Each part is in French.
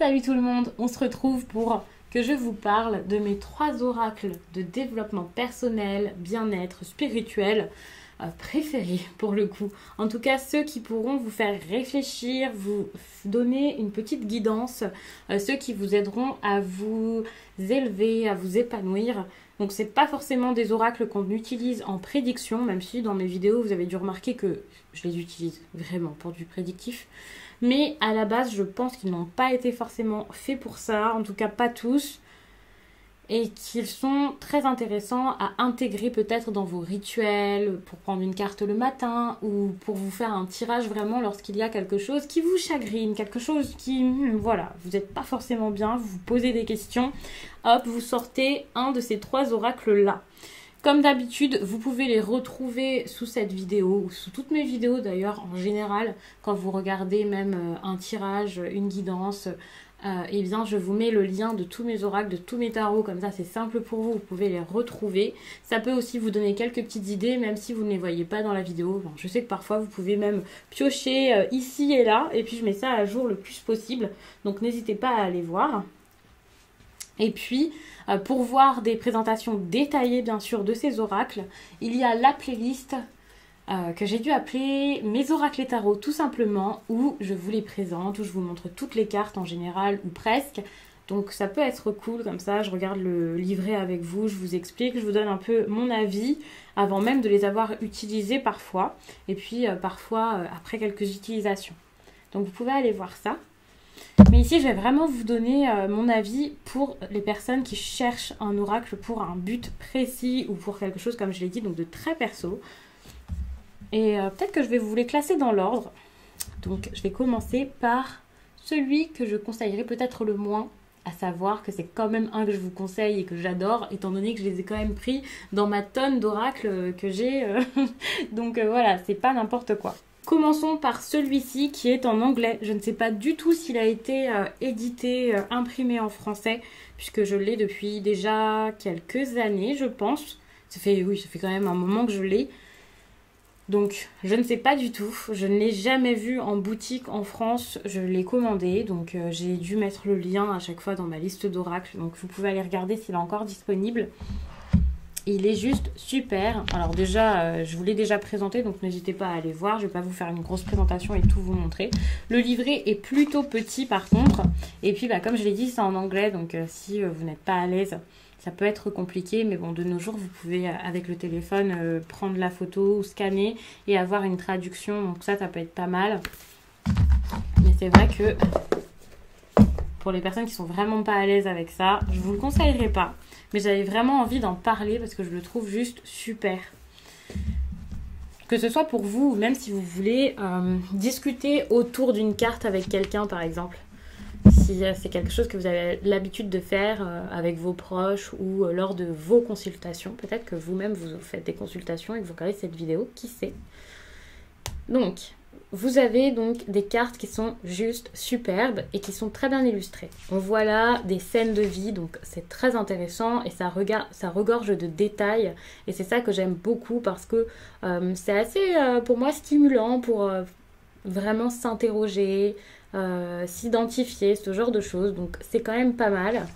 Salut tout le monde, on se retrouve pour que je vous parle de mes 3 oracles de développement personnel, bien-être, spirituel préférés pour le coup. En tout cas, ceux qui pourront vous faire réfléchir, vous donner une petite guidance, ceux qui vous aideront à vous élever, à vous épanouir. Donc c'est pas forcément des oracles qu'on utilise en prédiction, même si dans mes vidéos vous avez dû remarquer que je les utilise vraiment pour du prédictif. Mais à la base, je pense qu'ils n'ont pas été forcément faits pour ça, en tout cas pas tous, et qu'ils sont très intéressants à intégrer peut-être dans vos rituels, pour prendre une carte le matin, ou pour vous faire un tirage vraiment lorsqu'il y a quelque chose qui vous chagrine, quelque chose qui, voilà, vous n'êtes pas forcément bien, vous vous posez des questions, hop, vous sortez un de ces 3 oracles-là. Comme d'habitude, vous pouvez les retrouver sous cette vidéo, ou sous toutes mes vidéos d'ailleurs en général, quand vous regardez même un tirage, une guidance, eh bien je vous mets le lien de tous mes oracles, de tous mes tarots, comme ça c'est simple pour vous, vous pouvez les retrouver. Ça peut aussi vous donner quelques petites idées, même si vous ne les voyez pas dans la vidéo. Bon, je sais que parfois vous pouvez même piocher ici et là, et puis je mets ça à jour le plus possible, donc n'hésitez pas à aller voir. Et puis, pour voir des présentations détaillées, bien sûr, de ces oracles, il y a la playlist que j'ai dû appeler Mes oracles et tarots, tout simplement, où je vous les présente, où je vous montre toutes les cartes en général, ou presque. Donc ça peut être cool, comme ça, je regarde le livret avec vous, je vous explique, je vous donne un peu mon avis, avant même de les avoir utilisés parfois, et puis parfois après quelques utilisations. Donc vous pouvez aller voir ça. Mais ici, je vais vraiment vous donner mon avis pour les personnes qui cherchent un oracle pour un but précis ou pour quelque chose, comme je l'ai dit, donc de très perso. Et peut-être que je vais vous les classer dans l'ordre. Donc, je vais commencer par celui que je conseillerais peut-être le moins, à savoir que c'est quand même un que je vous conseille et que j'adore, étant donné que je les ai quand même pris dans ma tonne d'oracles que j'ai. Donc voilà, c'est pas n'importe quoi. Commençons par celui-ci qui est en anglais. Je ne sais pas du tout s'il a été édité, imprimé en français, puisque je l'ai depuis déjà quelques années, je pense. Ça fait quand même un moment que je l'ai. Donc, je ne sais pas du tout. Je ne l'ai jamais vu en boutique en France. Je l'ai commandé, donc j'ai dû mettre le lien à chaque fois dans ma liste d'oracles. Donc, vous pouvez aller regarder s'il est encore disponible. Il est juste super. Alors déjà, je vous l'ai déjà présenté, donc n'hésitez pas à aller voir. Je ne vais pas vous faire une grosse présentation et tout vous montrer. Le livret est plutôt petit par contre. Et puis, comme je l'ai dit, c'est en anglais. Donc si vous n'êtes pas à l'aise, ça peut être compliqué. Mais bon, de nos jours, vous pouvez, avec le téléphone, prendre la photo ou scanner et avoir une traduction. Donc ça peut être pas mal. Mais c'est vrai que pour les personnes qui sont vraiment pas à l'aise avec ça, je vous le conseillerais pas. Mais j'avais vraiment envie d'en parler parce que je le trouve juste super. Que ce soit pour vous ou même si vous voulez discuter autour d'une carte avec quelqu'un par exemple. Si c'est quelque chose que vous avez l'habitude de faire avec vos proches ou lors de vos consultations. Peut-être que vous-même vous faites des consultations et que vous regardez cette vidéo, qui sait. Donc, vous avez donc des cartes qui sont juste superbes et qui sont très bien illustrées. On voit là des scènes de vie, donc c'est très intéressant et ça regorge de détails. Et c'est ça que j'aime beaucoup parce que c'est assez, pour moi, stimulant pour vraiment s'interroger, s'identifier, ce genre de choses. Donc c'est quand même pas mal.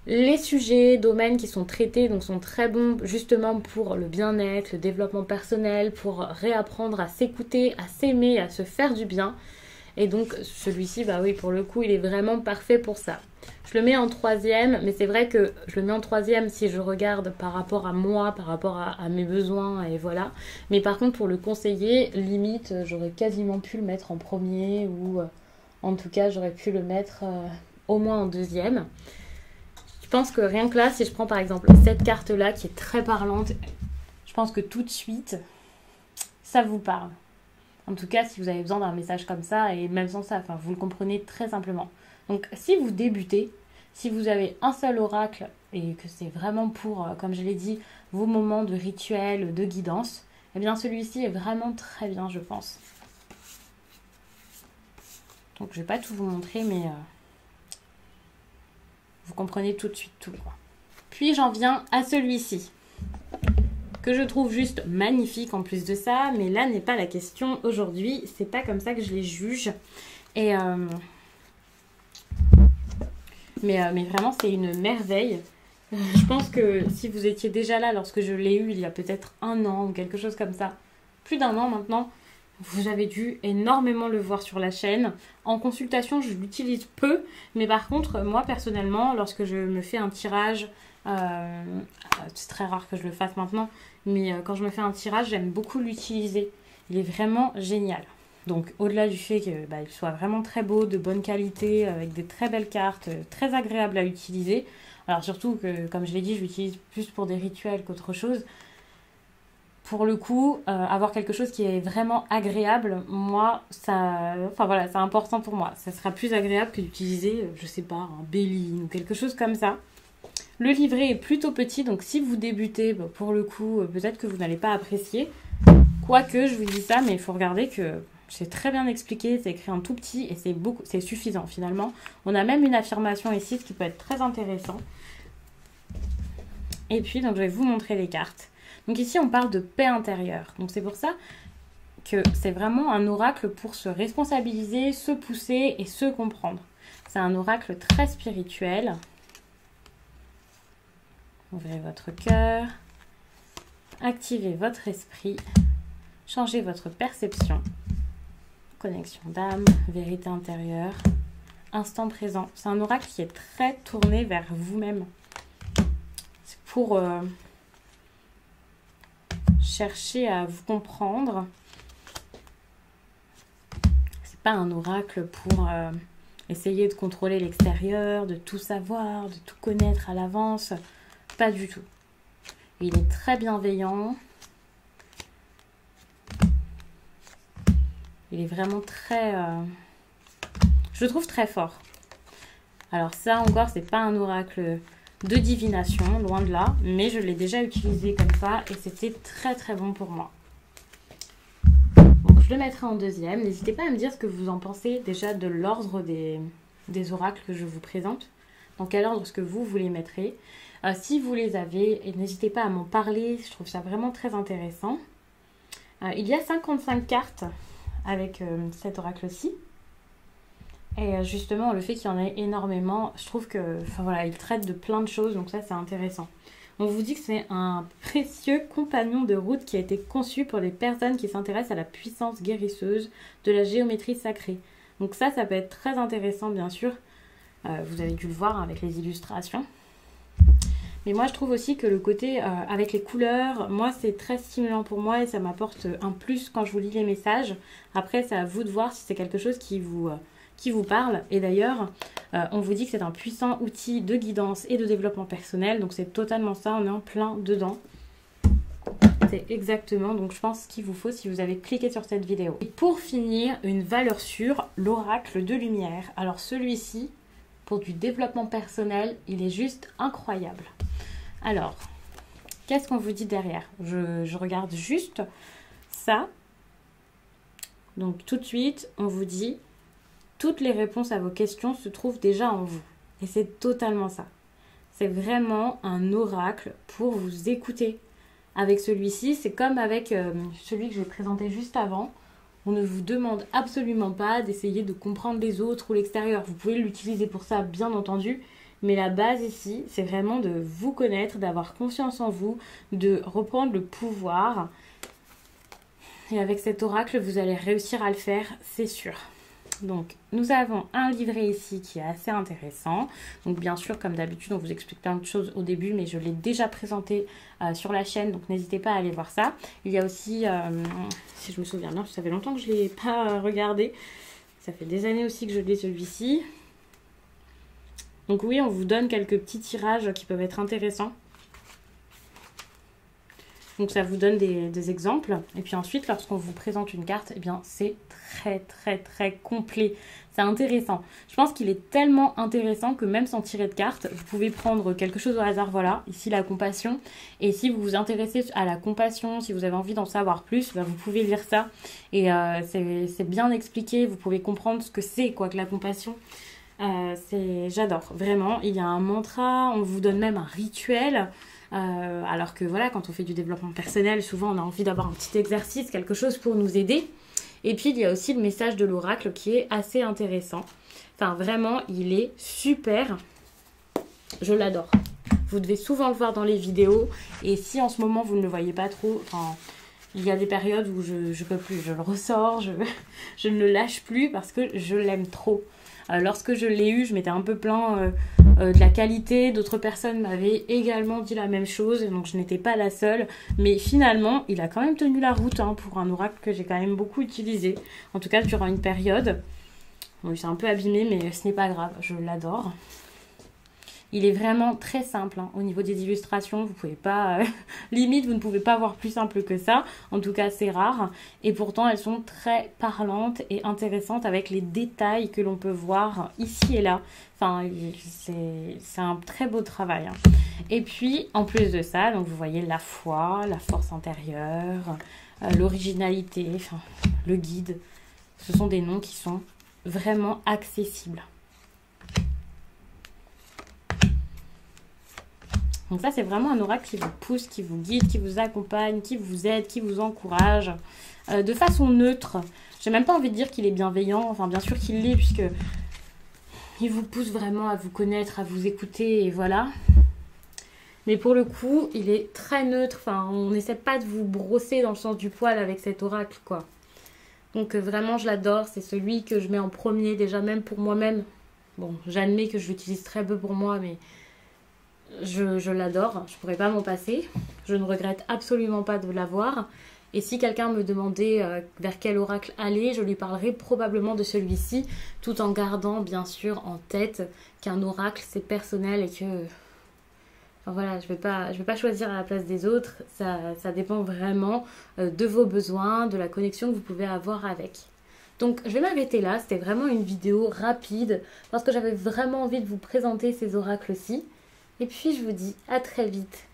Les sujets, domaines qui sont traités donc sont très bons justement pour le bien-être, le développement personnel, pour réapprendre à s'écouter, à s'aimer, à se faire du bien. Et donc celui-ci, oui, pour le coup, il est vraiment parfait pour ça. Je le mets en 3e, mais c'est vrai que je le mets en 3e si je regarde par rapport à moi, par rapport à mes besoins, et voilà. Mais par contre, pour le conseiller, limite, j'aurais quasiment pu le mettre en 1er, ou en tout cas, j'aurais pu le mettre au moins en 2e. Je pense que rien que là, si je prends par exemple cette carte-là qui est très parlante, je pense que tout de suite, ça vous parle. En tout cas, si vous avez besoin d'un message comme ça, et même sans ça, vous le comprenez très simplement. Donc, si vous débutez, si vous avez un seul oracle, et que c'est vraiment pour, comme je l'ai dit, vos moments de rituel, de guidance, eh bien celui-ci est vraiment très bien, je pense. Donc, je ne vais pas tout vous montrer, mais vous comprenez tout de suite tout, quoi. Puis j'en viens à celui-ci, que je trouve juste magnifique en plus de ça, mais là n'est pas la question aujourd'hui, c'est pas comme ça que je les juge. Et Mais vraiment, c'est une merveille. Je pense que si vous étiez déjà là lorsque je l'ai eu il y a peut-être 1 an ou quelque chose comme ça, plus d'1 an maintenant, vous avez dû énormément le voir sur la chaîne. En consultation, je l'utilise peu, mais par contre, moi personnellement, lorsque je me fais un tirage, c'est très rare que je le fasse maintenant, mais quand je me fais un tirage, j'aime beaucoup l'utiliser. Il est vraiment génial. Donc au-delà du fait qu'il soit vraiment très beau, de bonne qualité, avec des très belles cartes, très agréable à utiliser. Alors surtout que, comme je l'ai dit, je l'utilise plus pour des rituels qu'autre chose. Pour le coup, avoir quelque chose qui est vraiment agréable, moi, ça, enfin voilà, c'est important pour moi. Ça sera plus agréable que d'utiliser, je sais pas, un Béline ou quelque chose comme ça. Le livret est plutôt petit, donc si vous débutez, pour le coup, peut-être que vous n'allez pas apprécier. Quoique, je vous dis ça, mais il faut regarder que c'est très bien expliqué, c'est écrit en tout petit et c'est suffisant finalement. On a même une affirmation ici, ce qui peut être très intéressant. Et puis, donc, je vais vous montrer les cartes. Donc ici, on parle de paix intérieure. Donc c'est pour ça que c'est vraiment un oracle pour se responsabiliser, se pousser et se comprendre. C'est un oracle très spirituel. Ouvrez votre cœur, activez votre esprit, changez votre perception. Connexion d'âme, vérité intérieure, instant présent. C'est un oracle qui est très tourné vers vous-même. C'est pour chercher à vous comprendre. C'est pas un oracle pour essayer de contrôler l'extérieur, de tout savoir, de tout connaître à l'avance. Pas du tout. Il est très bienveillant. Il est vraiment très... je le trouve très fort. Alors ça encore, c'est pas un oracle de divination, loin de là. Mais je l'ai déjà utilisé comme ça et c'était très très bon pour moi. Donc je le mettrai en deuxième. N'hésitez pas à me dire ce que vous en pensez déjà de l'ordre des oracles que je vous présente. Dans quel ordre est-ce que vous les mettrez. Si vous les avez, n'hésitez pas à m'en parler. Je trouve ça vraiment très intéressant. Il y a 55 cartes avec cet oracle-ci. Et justement, le fait qu'il y en ait énormément, je trouve que, enfin voilà, il traite de plein de choses, donc ça c'est intéressant. On vous dit que c'est un précieux compagnon de route qui a été conçu pour les personnes qui s'intéressent à la puissance guérisseuse de la géométrie sacrée. Donc ça peut être très intéressant bien sûr. Vous avez dû le voir avec les illustrations. Mais moi je trouve aussi que le côté avec les couleurs, moi c'est très stimulant pour moi et ça m'apporte un plus quand je vous lis les messages. Après c'est à vous de voir si c'est quelque chose qui vous parle. Et d'ailleurs, on vous dit que c'est un puissant outil de guidance et de développement personnel. Donc c'est totalement ça, on est en plein dedans. C'est exactement, donc je pense, ce qu'il vous faut si vous avez cliqué sur cette vidéo. Et pour finir, une valeur sûre, l'oracle de lumière. Alors celui-ci, pour du développement personnel, il est juste incroyable. Alors, qu'est-ce qu'on vous dit derrière? Je regarde juste ça. Donc tout de suite, on vous dit... Toutes les réponses à vos questions se trouvent déjà en vous. Et c'est totalement ça. C'est vraiment un oracle pour vous écouter. Avec celui-ci, c'est comme avec celui que j'ai présenté juste avant. On ne vous demande absolument pas d'essayer de comprendre les autres ou l'extérieur. Vous pouvez l'utiliser pour ça, bien entendu. Mais la base ici, c'est vraiment de vous connaître, d'avoir confiance en vous, de reprendre le pouvoir. Et avec cet oracle, vous allez réussir à le faire, c'est sûr. Donc, nous avons un livret ici qui est assez intéressant. Donc, bien sûr, comme d'habitude, on vous explique plein de choses au début, mais je l'ai déjà présenté sur la chaîne, donc n'hésitez pas à aller voir ça. Il y a aussi, si je me souviens bien, ça fait longtemps que je ne l'ai pas regardé. Ça fait des années aussi que je l'ai celui-ci. Donc oui, on vous donne quelques petits tirages qui peuvent être intéressants. Donc ça vous donne des exemples. Et puis ensuite, lorsqu'on vous présente une carte, eh bien c'est très très très complet. C'est intéressant. Je pense qu'il est tellement intéressant que même sans tirer de carte, vous pouvez prendre quelque chose au hasard. Voilà, ici la compassion. Et si vous vous intéressez à la compassion, si vous avez envie d'en savoir plus, ben, vous pouvez lire ça. Et c'est bien expliqué. Vous pouvez comprendre ce que c'est quoi que la compassion. J'adore, vraiment. Il y a un mantra, on vous donne même un rituel. Alors que voilà, quand on fait du développement personnel, souvent on a envie d'avoir un petit exercice, quelque chose pour nous aider. Et puis il y a aussi le message de l'oracle qui est assez intéressant. Enfin vraiment, il est super. Je l'adore. Vous devez souvent le voir dans les vidéos. Et si en ce moment vous ne le voyez pas trop, enfin, il y a des périodes où je peux plus. Je le ressors, je ne le lâche plus parce que je l'aime trop. Lorsque je l'ai eu, je m'étais un peu plaint de la qualité. D'autres personnes m'avaient également dit la même chose. Donc je n'étais pas la seule. Mais finalement, il a quand même tenu la route pour un oracle que j'ai quand même beaucoup utilisé. En tout cas, durant une période. Bon, il s'est un peu abîmé, mais ce n'est pas grave. Je l'adore. Il est vraiment très simple au niveau des illustrations. Vous pouvez pas, limite, vous ne pouvez pas voir plus simple que ça. En tout cas, c'est rare. Et pourtant, elles sont très parlantes et intéressantes avec les détails que l'on peut voir ici et là. Enfin, c'est un très beau travail. Et puis, en plus de ça, donc vous voyez la foi, la force intérieure, l'originalité, enfin, le guide. Ce sont des noms qui sont vraiment accessibles. Donc ça, c'est vraiment un oracle qui vous pousse, qui vous guide, qui vous accompagne, qui vous aide, qui vous encourage, de façon neutre. J'ai même pas envie de dire qu'il est bienveillant, enfin bien sûr qu'il l'est, puisque il vous pousse vraiment à vous connaître, à vous écouter, et voilà. Mais pour le coup, il est très neutre, enfin on n'essaie pas de vous brosser dans le sens du poil avec cet oracle, quoi. Donc vraiment, je l'adore, c'est celui que je mets en premier, déjà même pour moi-même. Bon, j'admets que je l'utilise très peu pour moi, mais... Je l'adore, je pourrais pas m'en passer. Je ne regrette absolument pas de l'avoir. Et si quelqu'un me demandait vers quel oracle aller, je lui parlerais probablement de celui-ci, tout en gardant bien sûr en tête qu'un oracle c'est personnel et que... Enfin voilà, je vais pas choisir à la place des autres. Ça dépend vraiment de vos besoins, de la connexion que vous pouvez avoir avec. Donc je vais m'arrêter là, c'était vraiment une vidéo rapide parce que j'avais vraiment envie de vous présenter ces oracles-ci. Et puis je vous dis à très vite.